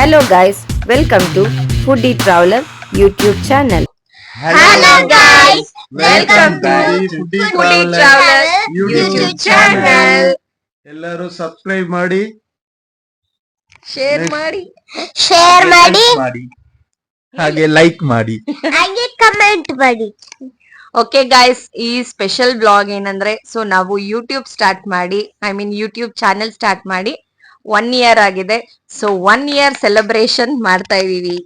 Hello guys, welcome to Foodie Traveler YouTube channel. Hello guys, welcome to Foodie Foodie Traveler YouTube channel. ಎಲ್ಲರೂ subscribe ಮಾಡಿ, share ಮಾಡಿ, ಹಾಗೆ like ಮಾಡಿ, ಹಾಗೆ comment ಮಾಡಿ. ಓಕೆ ಗೈಸ್, ಈ ಸ್ಪೆಷಲ್ ಬ್ಲಾಗ್ ಏನಂದ್ರೆ, ಸೊ ನಾವು ಯೂಟ್ಯೂಬ್ ಸ್ಟಾರ್ಟ್ ಮಾಡಿ, ಯೂಟ್ಯೂಬ್ ಚಾನೆಲ್ ಸ್ಟಾರ್ಟ್ ಮಾಡಿ 1 year ಆಗಿದೆ. ಸೊ 1 year ಸೆಲೆಬ್ರೇಷನ್ ಮಾಡ್ತಾ ಇದೀವಿ.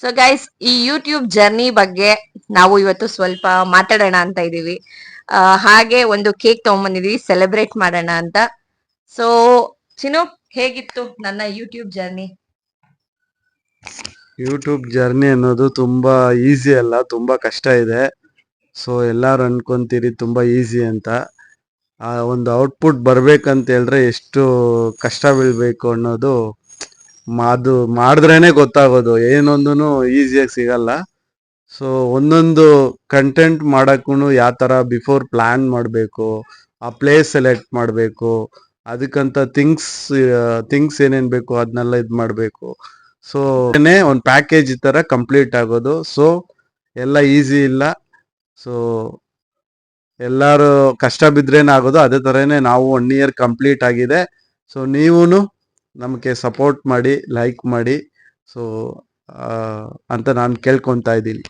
ಸೊ ಗೈಸ್, ಈ ಯೂಟ್ಯೂಬ್ ಜರ್ನಿ ಬಗ್ಗೆ ನಾವು ಇವತ್ತು ಸ್ವಲ್ಪ ಮಾತಾಡೋಣ ಅಂತ ಇದೀವಿ. ಹಾಗೆ ಒಂದು ಕೇಕ್ ತಗೊಂಡ್ಬಂದಿದೀವಿ, ಸೆಲೆಬ್ರೇಟ್ ಮಾಡೋಣ ಅಂತ. ಸೊ ಚಿನ್ನು, ಹೇಗಿತ್ತು ನನ್ನ ಯೂಟ್ಯೂಬ್ ಜರ್ನಿ? ಯೂಟ್ಯೂಬ್ ಜರ್ನಿ ಅನ್ನೋದು ತುಂಬಾ ಈಸಿ ಅಲ್ಲ, ತುಂಬಾ ಕಷ್ಟ ಇದೆ. ಸೊ ಎಲ್ಲಾರು ಅನ್ಕೊಂತೀರಿ ತುಂಬಾ ಈಸಿ ಅಂತ. ಆ ಒಂದು ಔಟ್ಪುಟ್ ಬರ್ಬೇಕಂತ ಹೇಳಿದ್ರೆ ಎಷ್ಟು ಕಷ್ಟ ಬೀಳ್ಬೇಕು ಅನ್ನೋದು ಅದು ಮಾಡಿದ್ರೇನೆ ಗೊತ್ತಾಗೋದು. ಏನೊಂದು ಈಸಿಯಾಗಿ ಸಿಗಲ್ಲ. ಸೊ ಒಂದೊಂದು ಕಂಟೆಂಟ್ ಮಾಡಕ್ಕೂ ಯಾವ ಥರ ಬಿಫೋರ್ ಪ್ಲ್ಯಾನ್ ಮಾಡಬೇಕು, ಆ ಪ್ಲೇಸ್ ಸೆಲೆಕ್ಟ್ ಮಾಡಬೇಕು, ಅದಕ್ಕಂತ ಥಿಂಗ್ಸ್ ಏನೇನು ಬೇಕು ಅದನ್ನೆಲ್ಲ ಇದು ಮಾಡಬೇಕು. ಸೊ ಒಂದು ಪ್ಯಾಕೇಜ್ ಈ ಥರ ಕಂಪ್ಲೀಟ್ ಆಗೋದು. ಸೊ ಎಲ್ಲ ಈಸಿ ಇಲ್ಲ. ಸೊ ಎಲ್ಲರೂ ಕಷ್ಟ ಬಿದ್ರೇನೆ ಆಗೋದು. ಅದೇ ಥರನೇ ನಾವು 1 year ಕಂಪ್ಲೀಟ್ ಆಗಿದೆ. ಸೊ ನೀವೂ ನಮಗೆ ಸಪೋರ್ಟ್ ಮಾಡಿ, ಲೈಕ್ ಮಾಡಿ, ಸೊ ಅಂತ ನಾನು ಕೇಳ್ಕೊತಾ ಇದ್ದೀನಿ.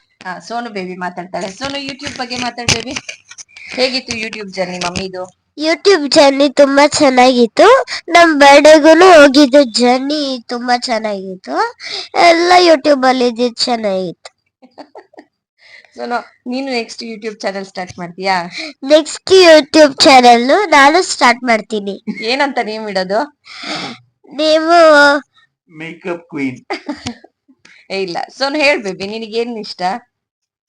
ಸೋನು ಬೇಬಿ ಮಾತಾಡ್ತಾಳೆ. ಸೋನು, ಯೂಟ್ಯೂಬ್ ಬಗ್ಗೆ ಮಾತಾಡ್ ಬೇಬಿ. ಹೇಗಿತ್ತು ಯೂಟ್ಯೂಬ್ ಜರ್ನಿ ಮಮ್ಮಿದು? ಯೂಟ್ಯೂಬ್ ಜರ್ನಿ ತುಂಬಾ ಚೆನ್ನಾಗಿತ್ತು. ನಮ್ ಬರ್ಡೇಗೂನು ಹೋಗಿದ್ದು ಜರ್ನಿ ತುಂಬಾ ಚೆನ್ನಾಗಿತ್ತು. ಎಲ್ಲ ಯೂಟ್ಯೂಬ್ ಅಲ್ಲಿ ಇದ್ದಿದ್ದು ಚೆನ್ನಾಗಿತ್ತು. ಸೋನು, ನೀನು ನೆಕ್ಸ್ಟ್ ಯೂಟ್ಯೂಬ್ ಚಾನೆಲ್ ಸ್ಟಾರ್ಟ್ ಮಾಡ್ತೀಯಾ? ನೆಕ್ಸ್ಟ್ ಯೂಟ್ಯೂಬ್ ಚಾನೆಲ್ ನಾನು ಸ್ಟಾರ್ಟ್ ಮಾಡ್ತೀನಿ. ಏನಂತ ನೇಮ್ ಇಡೋದು? ನೀವು ಮೇಕಪ್ ಕ್ವೀನ್. ಇಲ್ಲ, ಸೋನು ಹೇಳ್ ಬೇಬಿ, ನಿನಗೇನ್ ಇಷ್ಟ?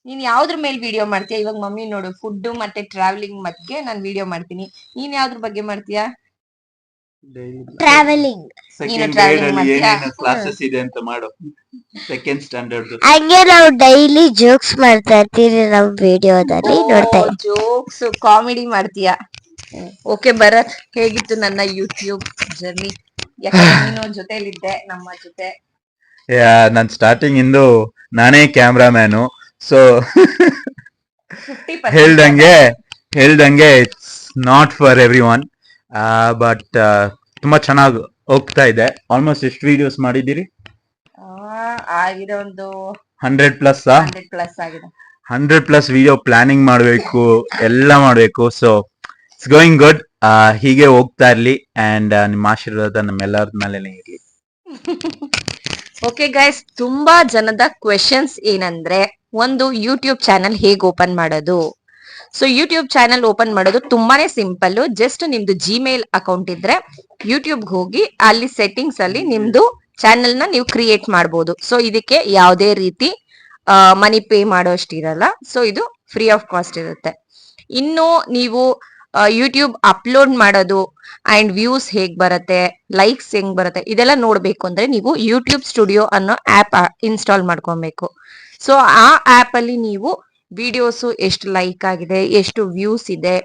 ನೀನ್ ಯಾವ್ದ್ರ ಮೇಲೆ ವಿಡಿಯೋ ಮಾಡ್ತೀಯ? ಇವಾಗ ಮಮ್ಮಿ ನೋಡು, ಫುಡ್ ಮತ್ತೆ ಟ್ರಾವೆಲಿಂಗ್ ಬಗ್ಗೆ ನಾನು ವಿಡಿಯೋ ಮಾಡ್ತೀನಿ. ನೀನ್ ಯಾವ್ದ್ರ ಬಗ್ಗೆ ಮಾಡ್ತೀಯಾ? ಟ್ರಾವೆಲಿಂಗ್. ನೀನು ಟ್ರಾವೆಲಿಂಗ್ ಮಾಡ್ತೀಯಾ? ಕ್ಲಾಸಸ್ ಇದೆ ಅಂತ ಮಾಡು. Second standard. ಹಂಗೆ ನಾವು ಡೈಲಿ ಜೋಕ್ಸ್ ಮಾಡ್ತಾ ಇರ್ತೀವಿ ನಮ್ ವಿಡಿಯೋದಲ್ಲಿ, ನೋಡ್ತಾ ಇರ್ತೀವಿ. ಜೋಕ್ಸ್, ಕಾಮಿಡಿ ಮಾಡ್ತೀಯಾ? ಓಕೆ ಭರತ್, ಹೇಗಿತ್ತು ನನ್ನ ಯೂಟ್ಯೂಬ್ ಜರ್ನಿ? ಯಾಕಂದ್ರೆ ನೀನು ಜೊತೆಲಿದ್ದೆ ನಮ್ಮ ಜೊತೆ. ನಾನ್ ಸ್ಟಾರ್ಟಿಂಗ್ ಇಂದು ನಾನೇ ಕ್ಯಾಮ್ರಾಮ್ಯಾನು. ಸೊ 50% ಹೇಳ್ದಂಗೆ it's not for every one. But ತುಂಬಾ ಚೆನ್ನಾಗಿ ಹೋಗ್ತಾ ಇದೆ. ಆಲ್ಮೋಸ್ಟ್ ಎಷ್ಟು ವಿಡಿಯೋಸ್ ಮಾಡಿದ್ದೀರಿ? ಆಗಿದೆ ಒಂದು 100+ 100+ ಆಗಿದೆ. 100+ ವಿಡಿಯೋ ಪ್ಲಾನಿಂಗ್ ಮಾಡಬೇಕು, ಎಲ್ಲ ಮಾಡಬೇಕು. So it's going good. ಹೀಗೆ ಹೋಗ್ತಾ ಇರ್ಲಿ. ಅಂಡ್ ನಿಮ್ಮ ಆಶೀರ್ವಾದ ನಮ್ಮೆಲ್ಲರ ಮೇಲೆನೆ ಇರ್ಲಿ. ಓಕೆ ಗೈಸ್, ತುಂಬಾ ಜನದ ಕ್ವೆಶನ್ಸ್ ಏನಂದ್ರೆ, ಒಂದು ಯೂಟ್ಯೂಬ್ ಚಾನಲ್ ಹೇಗ್ ಓಪನ್ ಮಾಡೋದು? ಸೊ ಯೂಟ್ಯೂಬ್ ಚಾನಲ್ ಓಪನ್ ಮಾಡೋದು ತುಂಬಾನೇ ಸಿಂಪಲ್. ಜಸ್ಟ್ ನಿಮ್ದು ಜಿಮೇಲ್ ಅಕೌಂಟ್ ಇದ್ರೆ ಯೂಟ್ಯೂಬ್ ಹೋಗಿ ಅಲ್ಲಿ ಸೆಟ್ಟಿಂಗ್ಸ್ ಅಲ್ಲಿ ನಿಮ್ದು ಚಾನೆಲ್ ನ ನೀವು ಕ್ರಿಯೇಟ್ ಮಾಡಬಹುದು. ಸೊ ಇದಕ್ಕೆ ಯಾವುದೇ ರೀತಿ ಮನಿ ಪೇ ಮಾಡೋ ಅಷ್ಟಿರಲ್ಲ. ಸೊ ಇದು ಫ್ರೀ ಆಫ್ ಕಾಸ್ಟ್ ಇರುತ್ತೆ. ಇನ್ನು ನೀವು ಯೂಟ್ಯೂಬ್ ಅಪ್ಲೋಡ್ ಮಾಡೋದು ಅಂಡ್ ವ್ಯೂಸ್ ಹೇಗ್ ಬರುತ್ತೆ, ಲೈಕ್ಸ್ ಹೆಂಗ್ ಬರುತ್ತೆ, ಇದೆಲ್ಲ ನೋಡ್ಬೇಕು ಅಂದ್ರೆ ನೀವು ಯೂಟ್ಯೂಬ್ ಸ್ಟುಡಿಯೋ ಅನ್ನೋ ಆಪ್ ಇನ್ಸ್ಟಾಲ್ ಮಾಡ್ಕೊಬೇಕು. ಸೊ ಆ ಆಪ್ ಅಲ್ಲಿ ನೀವು ವಿಡಿಯೋಸ್ ಎಷ್ಟು ಲೈಕ್ ಆಗಿದೆ, ಎಷ್ಟು ವ್ಯೂಸ್ ಇದೆ,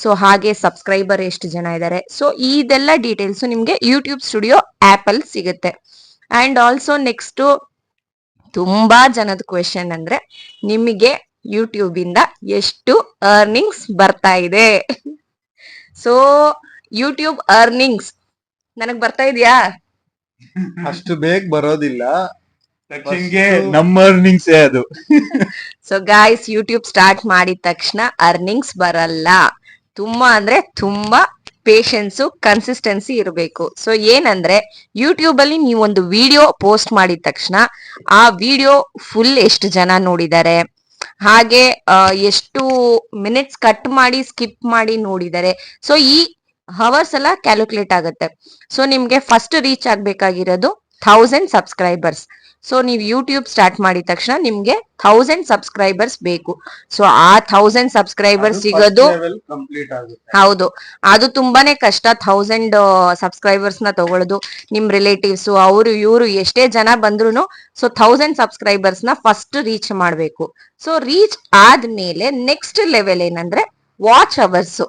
ಸೊ ಹಾಗೆ ಸಬ್ಸ್ಕ್ರೈಬರ್ ಎಷ್ಟು ಜನ ಇದ್ದಾರೆ, ಸೊ ಇದೆಲ್ಲ ಡೀಟೇಲ್ಸ್ ನಿಮ್ಗೆ ಯೂಟ್ಯೂಬ್ ಸ್ಟುಡಿಯೋ ಆಪ್ ಅಲ್ಲಿ ಸಿಗುತ್ತೆ. ಅಂಡ್ ಆಲ್ಸೋ ನೆಕ್ಸ್ಟ್ ತುಂಬಾ ಜನದ ಕ್ವೆಶನ್ ಅಂದ್ರೆ, ನಿಮಗೆ ಯೂಟ್ಯೂಬ್ ಇಂದ ಎಷ್ಟು ಅರ್ನಿಂಗ್ಸ್ ಬರ್ತಾ ಇದೆ? ಸೊ ಯೂಟ್ಯೂಬ್ ಅರ್ನಿಂಗ್ಸ್ ನನಗ್ ಬರ್ತಾ ಇದೆಯಾ? ಅಷ್ಟು ಬೇಗ ಬರೋದಿಲ್ಲ. ನಮ್ಮ ಅರ್ನಿಂಗ್ಸ್ ಅದು. ಸೊ ಗಾಯ್ಸ್, ಯೂಟ್ಯೂಬ್ ಸ್ಟಾರ್ಟ್ ಮಾಡಿದ ತಕ್ಷಣ ಅರ್ನಿಂಗ್ಸ್ ಬರಲ್ಲ. ತುಂಬಾ ಅಂದ್ರೆ ತುಂಬಾ ಪೇಷನ್ಸ್, ಕನ್ಸಿಸ್ಟೆನ್ಸಿ ಇರಬೇಕು. ಸೊ ಏನಂದ್ರೆ, ಯೂಟ್ಯೂಬ್ ಅಲ್ಲಿ ನೀವು ಒಂದು ವಿಡಿಯೋ ಪೋಸ್ಟ್ ಮಾಡಿದ ತಕ್ಷಣ ಆ ವಿಡಿಯೋ ಫುಲ್ ಎಷ್ಟು ಜನ ನೋಡಿದ್ದಾರೆ, ಹಾಗೆ ಎಷ್ಟು ಮಿನಿಟ್ಸ್ ಕಟ್ ಮಾಡಿ ಸ್ಕಿಪ್ ಮಾಡಿ ನೋಡಿದ್ದಾರೆ, ಸೊ ಈ ಹವರ್ಸ್ ಎಲ್ಲ ಕ್ಯಾಲ್ಕುಲೇಟ್ ಆಗುತ್ತೆ. ಸೊ ನಿಮ್ಗೆ ಫಸ್ಟ್ ರೀಚ್ ಆಗ್ಬೇಕಾಗಿರೋದು 1000 ಸಬ್ಸ್ಕ್ರೈಬರ್ಸ್. ಸೊ ನೀವು ಯೂಟ್ಯೂಬ್ ಸ್ಟಾರ್ಟ್ ಮಾಡಿದ ತಕ್ಷಣ ನಿಮ್ಗೆ 1000 ಸಬ್ಸ್ಕ್ರೈಬರ್ಸ್ ಬೇಕು. ಸೊ ಆ 1000 ಸಬ್ಸ್ಕ್ರೈಬರ್ಸ್ ಸಿಗೋದು, ಕಂಪ್ಲೀಟ್ ಆಗುತ್ತೆ. ಹೌದು, ಅದು ತುಂಬಾನೇ ಕಷ್ಟ. 1000 ಸಬ್ಸ್ಕ್ರೈಬರ್ಸ್ ನ ತಗೊಳ್ಳೋದು. ನಿಮ್ ರಿಲೇಟಿವ್ಸ್ ಅವರು ಇವರು ಎಷ್ಟೇ ಜನ ಬಂದ್ರು ಸೊ 1000 ಸಬ್ಸ್ಕ್ರೈಬರ್ಸ್ ನ ಫಸ್ಟ್ ರೀಚ್ ಮಾಡ್ಬೇಕು. ಸೊ ರೀಚ್ ಆದ್ಮೇಲೆ ನೆಕ್ಸ್ಟ್ ಲೆವೆಲ್ ಏನಂದ್ರೆ ವಾಚ್ ಅವರ್ಸ್.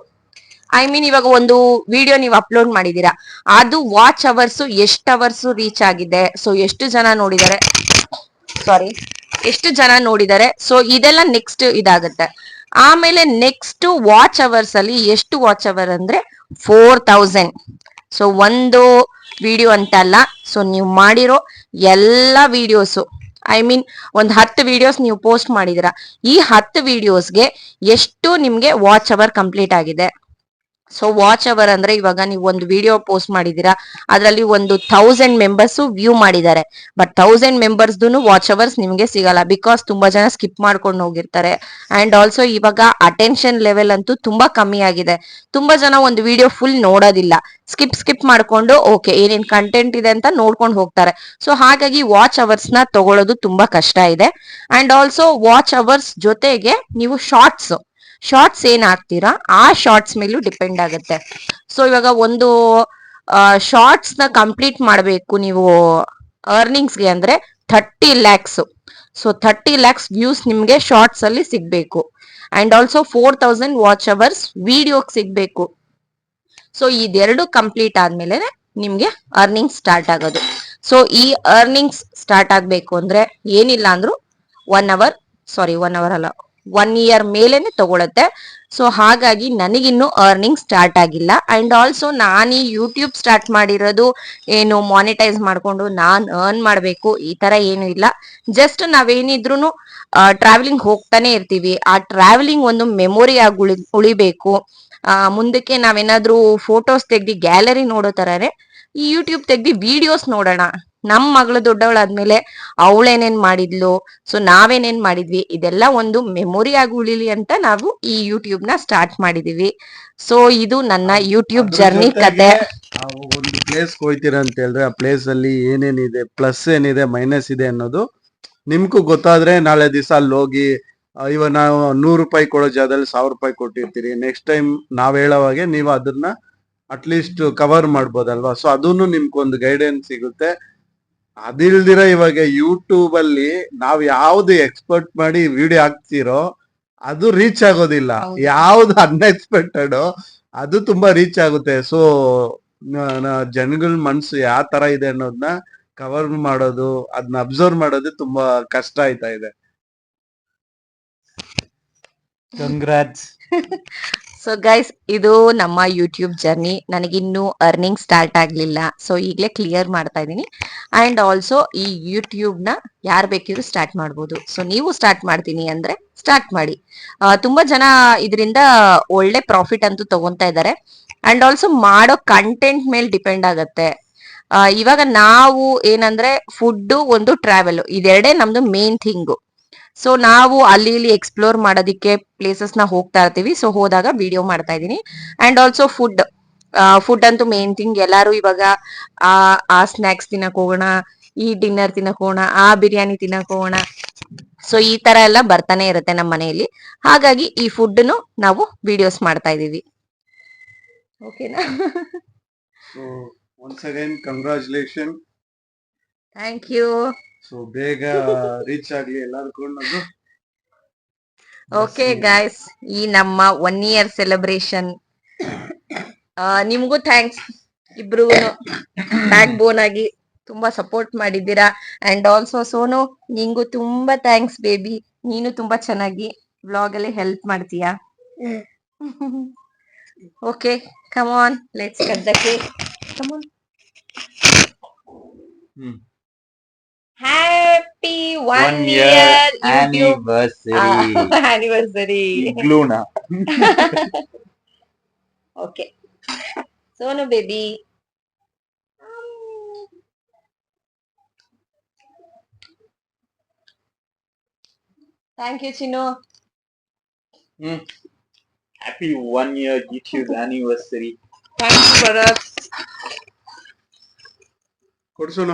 ಐ ಮೀನ್ ಇವಾಗ ಒಂದು ವಿಡಿಯೋ ನೀವು ಅಪ್ಲೋಡ್ ಮಾಡಿದೀರಾ, ಅದು ವಾಚ್ ಅವರ್ಸ್ ಎಷ್ಟು ಅವರ್ಸ್ ರೀಚ್ ಆಗಿದೆ, ಸೊ ಎಷ್ಟು ಜನ ನೋಡಿದ್ದಾರೆ, ಸಾರಿ ಎಷ್ಟು ಜನ ನೋಡಿದ್ದಾರೆ, ಸೊ ಇದೆಲ್ಲ ನೆಕ್ಸ್ಟ್ ಇದಾಗುತ್ತೆ. ಆಮೇಲೆ ನೆಕ್ಸ್ಟ್ ವಾಚ್ ಅವರ್ಸ್ ಅಲ್ಲಿ ಎಷ್ಟು ವಾಚ್ ಅವರ್ ಅಂದ್ರೆ 4000. ಸೊ ಒಂದು ವಿಡಿಯೋ ಅಂತ ಅಲ್ಲ, ಸೊ ನೀವು ಮಾಡಿರೋ ಎಲ್ಲ ವಿಡಿಯೋಸು, ಐ ಮೀನ್ ಒಂದು 10 ವಿಡಿಯೋಸ್ ನೀವು ಪೋಸ್ಟ್ ಮಾಡಿದಿರಾ, ಈ 10 ವಿಡಿಯೋಸ್ಗೆ ಎಷ್ಟು ನಿಮ್ಗೆ ವಾಚ್ ಅವರ್ ಕಂಪ್ಲೀಟ್ ಆಗಿದೆ. ಸೊ ವಾಚ್ ಅವರ್ ಅಂದ್ರೆ ಇವಾಗ ನೀವು ಒಂದು ವಿಡಿಯೋ ಪೋಸ್ಟ್ ಮಾಡಿದೀರಾ, ಅದರಲ್ಲಿ ಒಂದು 1000 ಮೆಂಬರ್ಸ್ ವ್ಯೂ ಮಾಡಿದ್ದಾರೆ, ಬಟ್ 1000 ಮೆಂಬರ್ಸ್ ವಾಚ್ ಅವರ್ಸ್ ನಿಮ್ಗೆ ಸಿಗಲ್ಲ, ಬಿಕಾಸ್ ತುಂಬಾ ಜನ ಸ್ಕಿಪ್ ಮಾಡ್ಕೊಂಡು ಹೋಗಿರ್ತಾರೆ. ಅಂಡ್ ಆಲ್ಸೋ ಇವಾಗ ಅಟೆನ್ಷನ್ ಲೆವೆಲ್ ಅಂತೂ ತುಂಬಾ ಕಮ್ಮಿ ಆಗಿದೆ. ತುಂಬಾ ಜನ ಒಂದು ವಿಡಿಯೋ ಫುಲ್ ನೋಡೋದಿಲ್ಲ, ಸ್ಕಿಪ್ ಮಾಡ್ಕೊಂಡು ಓಕೆ ಏನೇನ್ ಕಂಟೆಂಟ್ ಇದೆ ಅಂತ ನೋಡ್ಕೊಂಡು ಹೋಗ್ತಾರೆ. ಸೊ ಹಾಗಾಗಿ ವಾಚ್ ಅವರ್ಸ್ ನ ತಗೊಳ್ಳೋದು ತುಂಬಾ ಕಷ್ಟ ಇದೆ. ಅಂಡ್ ಆಲ್ಸೋ ವಾಚ್ ಅವರ್ಸ್ ಜೊತೆಗೆ ನೀವು ಶಾರ್ಟ್ಸ್ ಏನ್ ಹಾಕ್ತೀರಾ ಆ ಶಾರ್ಟ್ಸ್ ಮೇಲೂ ಡಿಪೆಂಡ್ ಆಗುತ್ತೆ. ಸೊ ಇವಾಗ ಒಂದು ಶಾರ್ಟ್ಸ್ ನ ಕಂಪ್ಲೀಟ್ ಮಾಡಬೇಕು ನೀವು ಅರ್ನಿಂಗ್ಸ್ಗೆ ಅಂದ್ರೆ 30 lakhs. ಸೊ 30 lakhs ವ್ಯೂಸ್ ನಿಮ್ಗೆ ಶಾರ್ಟ್ಸ್ ಅಲ್ಲಿ ಸಿಗ್ಬೇಕು. ಅಂಡ್ ಆಲ್ಸೋ 4000 ವಾಚ್ ಅವರ್ಸ್ ವಿಡಿಯೋಗ್ ಸಿಗ್ಬೇಕು. ಸೊ ಇದೆರಡು ಕಂಪ್ಲೀಟ್ ಆದ್ಮೇಲೆ ನಿಮ್ಗೆ ಅರ್ನಿಂಗ್ ಸ್ಟಾರ್ಟ್ ಆಗೋದು. ಸೊ ಈ ಅರ್ನಿಂಗ್ಸ್ ಸ್ಟಾರ್ಟ್ ಆಗ್ಬೇಕು ಅಂದ್ರೆ ಏನಿಲ್ಲ ಅಂದ್ರೂ 1 ಅವರ್ ಅಲ್ಲ, 1 year ಮೇಲೆನೆ ತಗೊಳತ್ತೆ. ಸೊ ಹಾಗಾಗಿ ನನಗಿನ್ನು ಅರ್ನಿಂಗ್ ಸ್ಟಾರ್ಟ್ ಆಗಿಲ್ಲ. ಅಂಡ್ ಆಲ್ಸೋ ನಾನು ಈ ಯೂಟ್ಯೂಬ್ ಸ್ಟಾರ್ಟ್ ಮಾಡಿರೋದು ಏನು ಮಾನಿಟೈಸ್ ಮಾಡ್ಕೊಂಡು ನಾನ್ ಅರ್ನ್ ಮಾಡ್ಬೇಕು ಈ ತರ ಏನು ಇಲ್ಲ. ಜಸ್ಟ್ ನಾವೇನಿದ್ರು ಟ್ರಾವೆಲಿಂಗ್ ಹೋಗ್ತಾನೆ ಇರ್ತೀವಿ, ಆ ಟ್ರಾವೆಲಿಂಗ್ ಒಂದು ಮೆಮೊರಿ ಆಗಿ ಉಳಿಬೇಕು. ಮುಂದಕ್ಕೆ ನಾವೇನಾದ್ರೂ ಫೋಟೋಸ್ ತೆಗ್ದಿ ಗ್ಯಾಲರಿ ನೋಡೋ ತರನೇ ಈ ಯೂಟ್ಯೂಬ್ ತೆಗ್ದಿ ವಿಡಿಯೋಸ್ ನೋಡೋಣ. ನಮ್ ಮಗಳು ದೊಡ್ಡವಳಾದ್ಮೇಲೆ ಅವಳೇನೇನ್ ಮಾಡಿದ್ಲು, ಸೊ ನಾವೇನೇನ್ ಮಾಡಿದ್ವಿ, ಇದೆಲ್ಲ ಒಂದು ಮೆಮೊರಿ ಆಗಿ ಉಳಿಲಿ ಅಂತ ನಾವು ಈ ಯೂಟ್ಯೂಬ್ ನ ಸ್ಟಾರ್ಟ್ ಮಾಡಿದೀವಿ. ಸೊ ಇದು ನನ್ನ ಯೂಟ್ಯೂಬ್ ಅದ್ರ ಜರ್ನಿ ಕತೆ. ಜೊತೆಗೆ ಒಂದು ಪ್ಲೇಸ್ ಹೋಯ್ತೀರಾ ಅಂತ ಹೇಳಿದ್ರೆ ಆ ಪ್ಲೇಸ್ ಅಲ್ಲಿ ಏನೇನಿದೆ, ಪ್ಲಸ್ ಏನಿದೆ, ಮೈನಸ್ ಇದೆ ಅನ್ನೋದು ನಿಮ್ಗೂ ಗೊತ್ತಾದ್ರೆ ನಾಳೆ ದಿವಸ ಅಲ್ಲಿ ಹೋಗಿ ಇವಾಗ ನಾವು 100 ರೂಪಾಯಿ ಕೊಡೋ ಜಾಗದಲ್ಲಿ 1000 ರೂಪಾಯಿ ಕೊಟ್ಟಿರ್ತೀರಿ, ನೆಕ್ಸ್ಟ್ ಟೈಮ್ ನಾವ್ ಹೇಳೋವಾಗೆ ನೀವು ಅದನ್ನ ಅಟ್ಲೀಸ್ಟ್ ಕವರ್ ಮಾಡ್ಬೋದಲ್ವಾ. ಸೊ ಅದನ್ನು ನಿಮ್ಗೊಂದು ಗೈಡೆನ್ಸ್ ಸಿಗುತ್ತೆ. ಅದಿಲ್ದಿರ ಇವಾಗ ಯೂಟ್ಯೂಬ್ ಅಲ್ಲಿ ನಾವ್ ಯಾವ್ದು ಎಕ್ಸ್ಪೆಕ್ಟ್ ಮಾಡಿ ವಿಡಿಯೋ ಹಾಕ್ತಿರೋ ಅದು ರೀಚ್ ಆಗೋದಿಲ್ಲ, ಯಾವ್ದು ಅನ್ಎಕ್ಸ್ಪೆಕ್ಟೆಡ್ ಅದು ತುಂಬಾ ರೀಚ್ ಆಗುತ್ತೆ. ಸೊ ಜನಗಳ ಮನ್ಸು ಯಾವ ತರ ಇದೆ ಅನ್ನೋದನ್ನ ಕವರ್ ಮಾಡೋದು, ಅದನ್ನ ಅಬ್ಸರ್ವ್ ಮಾಡೋದು ತುಂಬಾ ಕಷ್ಟ ಆಯ್ತಾ ಇದೆ. ಕಂಗ್ರಾಟ್ಸ್. ಸೊ ಗೈಸ್, ಇದು ನಮ್ಮ ಯೂಟ್ಯೂಬ್ ಜರ್ನಿ. ನನಗಿನ್ನೂ ಅರ್ನಿಂಗ್ ಸ್ಟಾರ್ಟ್ ಆಗ್ಲಿಲ್ಲ, ಸೊ ಈಗಲೇ ಕ್ಲಿಯರ್ ಮಾಡ್ತಾ ಇದ್ದೀನಿ. ಅಂಡ್ ಆಲ್ಸೋ ಈ ಯೂಟ್ಯೂಬ್ ನ ಯಾರು ಬೇಕಿದ್ರು ಸ್ಟಾರ್ಟ್ ಮಾಡ್ಬೋದು. ಸೊ ನೀವು ಸ್ಟಾರ್ಟ್ ಮಾಡ್ತೀನಿ ಅಂದ್ರೆ ಸ್ಟಾರ್ಟ್ ಮಾಡಿ. ತುಂಬಾ ಜನ ಇದರಿಂದ ಒಳ್ಳೆ ಪ್ರಾಫಿಟ್ ಅಂತೂ ತಗೊಂತಾ ಇದ್ದಾರೆ. ಅಂಡ್ ಆಲ್ಸೋ ಮಾಡೋ ಕಂಟೆಂಟ್ ಮೇಲೆ ಡಿಪೆಂಡ್ ಆಗತ್ತೆ. ಇವಾಗ ನಾವು ಏನಂದ್ರೆ ಫುಡ್ ಒಂದು ಟ್ರಾವೆಲ್, ಇದೆರಡೇ ನಮ್ದು ಮೇನ್ ಥಿಂಗು. ಸೊ ನಾವು ಅಲ್ಲಿ ಇಲ್ಲಿ ಎಕ್ಸ್ಪ್ಲೋರ್ ಮಾಡೋದಿಕ್ಕೆ ಪ್ಲೇಸಸ್ ನ ಹೋಗ್ತಾ ಇರ್ತೀವಿ. ಸೊ ಹೋದಾಗ ವಿಡಿಯೋ ಮಾಡ್ತಾ ಇದೀನಿ. ಅಂಡ್ ಆಲ್ಸೋ ಫುಡ್ ಅಂತೂ ಮೇನ್ ಥಿಂಗ್. ಎಲ್ಲಾರು ಇವಾಗ ಆ ಸ್ನಾಕ್ಸ್ ತಿನ್ನಕ್ ಹೋಗೋಣ, ಈ ಡಿನ್ನರ್ ತಿನ್ನಕ್ ಹೋಗೋಣ, ಆ ಬಿರಿಯಾನಿ ತಿನ್ನಕ್ ಹೋಗೋಣ. ಸೊ ಈ ತರ ಎಲ್ಲ ಬರ್ತಾನೆ ಇರುತ್ತೆ ನಮ್ಮ ಮನೆಯಲ್ಲಿ. ಹಾಗಾಗಿ ಈ ಫುಡ್ ನಾವು ವಿಡಿಯೋಸ್ ಮಾಡ್ತಾ ಇದೀವಿ. ಓಕೆನಾ? So once again congratulation. Thank you. So ಬೇಗ ರೀಚ್ ಆಗ್ಲಿ ಎಲ್ಲಾರ್ಗೂ ಅನ್ನೋದು. ಓಕೆ ಗೈಸ್, ಈ ನಮ್ಮ 1 year ಸೆಲೆಬ್ರೇಷನ್ ನಿಮ್ಗೂ ಥ್ಯಾಂಕ್ಸ್. ಇಬ್ರು ಬ್ಯಾಕ್ ಬೋನ್ ಆಗಿ ತುಂಬಾ ಸಪೋರ್ಟ್ ಮಾಡಿದ್ದೀರಾ. ಅಂಡ್ ಆಲ್ಸೋ ಸೋನು, ನಿಂಗೂ ತುಂಬಾ ಥ್ಯಾಂಕ್ಸ್ ಬೇಬಿ. ನೀನು ತುಂಬಾ ಚೆನ್ನಾಗಿ ವ್ಲಾಗ್ ಅಲ್ಲಿ ಹೆಲ್ಪ್ ಮಾಡ್ತೀಯಾ. Okay, come on, let's cut the cake. Come on. Happy 1 year YouTube anniversary. Igluna. Okay, Sonu baby. Thank you, Chino. Happy 1 year YouTube anniversary. Thanks, Bharat. ಕೊಡ್ಸೋಣ,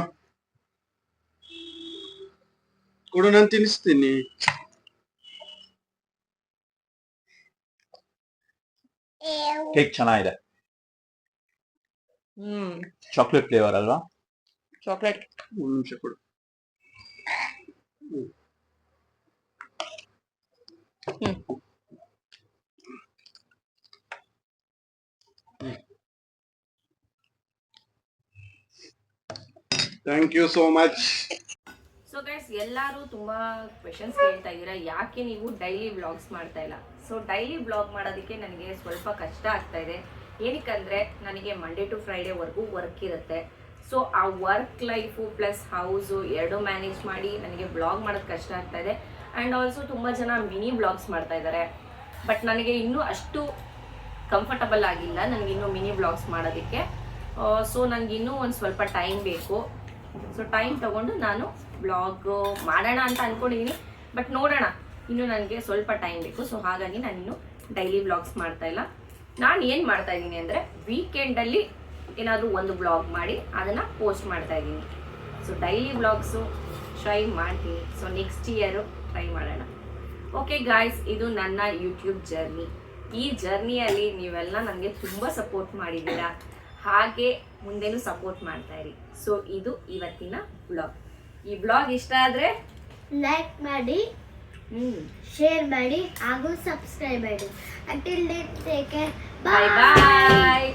ಕೊಡು, ನಾನು ತಿನ್ನಿಸ್ತೀನಿ. ಕೇಕ್ ಚೆನ್ನಾಗಿದೆ. ಚಾಕ್ಲೇಟ್ ಫ್ಲೇವರ್ ಅಲ್ವಾ? Chocolate. ಒಂದು ನಿಮಿಷ ಕೊಡು. Thank you so much. So guys, ಎಲ್ಲರೂ ತುಂಬಾ ಕ್ವೆಶನ್ಸ್ ಕೇಳ್ತಾ ಇದ್ದೀರಾ, ಯಾಕೆ ನೀವು ಡೈಲಿ ವ್ಲಾಗ್ಸ್ ಮಾಡ್ತಾ ಇಲ್ಲ? ಸೊ ಡೈಲಿ ವ್ಲಾಗ್ ಮಾಡೋದಕ್ಕೆ ನನಗೆ ಸ್ವಲ್ಪ ಕಷ್ಟ ಆಗ್ತಾ ಇದೆ. ಏನಕ್ಕಂದ್ರೆ ನನಗೆ ಮಂಡೇ ಟು ಫ್ರೈಡೇವರೆಗೂ ವರ್ಕ್ ಇರುತ್ತೆ. ಸೊ ಆ ವರ್ಕ್ ಲೈಫು ಪ್ಲಸ್ ಹೌಸು ಎರಡು ಮ್ಯಾನೇಜ್ ಮಾಡಿ ನನಗೆ ಬ್ಲಾಗ್ ಮಾಡೋದು ಕಷ್ಟ ಆಗ್ತಾ ಇದೆ. ಆ್ಯಂಡ್ ಆಲ್ಸೋ ತುಂಬ ಜನ ಮಿನಿ ಬ್ಲಾಗ್ಸ್ ಮಾಡ್ತಾ ಇದ್ದಾರೆ. ಬಟ್ ನನಗೆ ಇನ್ನೂ ಅಷ್ಟು ಕಂಫರ್ಟಬಲ್ ಆಗಿಲ್ಲ ನನಗಿನ್ನೂ ಮಿನಿ ಬ್ಲಾಗ್ಸ್ ಮಾಡೋದಕ್ಕೆ. ಸೊ ನನಗಿನ್ನೂ ಒಂದು ಸ್ವಲ್ಪ ಟೈಮ್ ಬೇಕು. ಸೊ ಟೈಮ್ ತೊಗೊಂಡು ನಾನು ಬ್ಲಾಗ್ ಮಾಡೋಣ ಅಂತ ಅಂದ್ಕೊಂಡಿದ್ದೀನಿ. ಬಟ್ ನೋಡೋಣ, ಇನ್ನು ನನಗೆ ಸ್ವಲ್ಪ ಟೈಮ್ ಬೇಕು. ಸೊ ಹಾಗಾಗಿ ನಾನಿನ್ನು ಡೈಲಿ ಬ್ಲಾಗ್ಸ್ ಮಾಡ್ತಾ ಇಲ್ಲ. ನಾನು ಏನು ಮಾಡ್ತಾ ಇದ್ದೀನಿ ಅಂದರೆ ವೀಕೆಂಡಲ್ಲಿ ಏನಾದರೂ ಒಂದು ಬ್ಲಾಗ್ ಮಾಡಿ ಅದನ್ನು ಪೋಸ್ಟ್ ಮಾಡ್ತಾ ಇದ್ದೀನಿ. ಸೊ ಡೈಲಿ ಬ್ಲಾಗ್ಸು ಟ್ರೈ ಮಾಡ್ತೀನಿ. ಸೊ ನೆಕ್ಸ್ಟ್ ಇಯರು ಟ್ರೈ ಮಾಡೋಣ. ಓಕೆ ಗಾಯ್ಸ್, ಇದು ನನ್ನ ಯೂಟ್ಯೂಬ್ ಜರ್ನಿ. ಈ ಜರ್ನಿಯಲ್ಲಿ ನೀವೆಲ್ಲ ನನಗೆ ತುಂಬ ಸಪೋರ್ಟ್ ಮಾಡಿದ್ದೀರಾ, ಹಾಗೆ ಮುಂದೆನೂ ಸಪೋರ್ಟ್ ಮಾಡ್ತಾ ಇರಿ. ಸೊ ಇದು ಇವತ್ತಿನ ಬ್ಲಾಗ್. ಈ ಬ್ಲಾಗ್ ಇಷ್ಟ ಆದರೆ ಲೈಕ್ ಮಾಡಿ, ಶೇರ್ ಮಾಡಿ ಹಾಗೂ ಸಬ್ಸ್ಕ್ರೈಬ್ ಮಾಡಿ. ಅಂಟಿಲ್ ಟೇಕ್ ಕೇರ್, ಬಾಯ್ ಬಾಯ್.